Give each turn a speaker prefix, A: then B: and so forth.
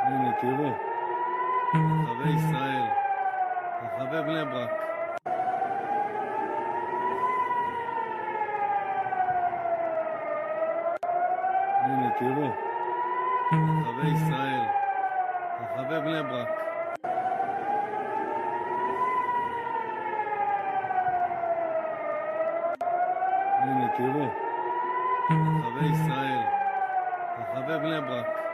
A: הנה, תראו, רחבי ישראל, רחבי בני ברק. הנה, תראו, רחבי ישראל, רחבי בני ברק. הנה, תראו, רחבי ישראל, רחבי בני ברק.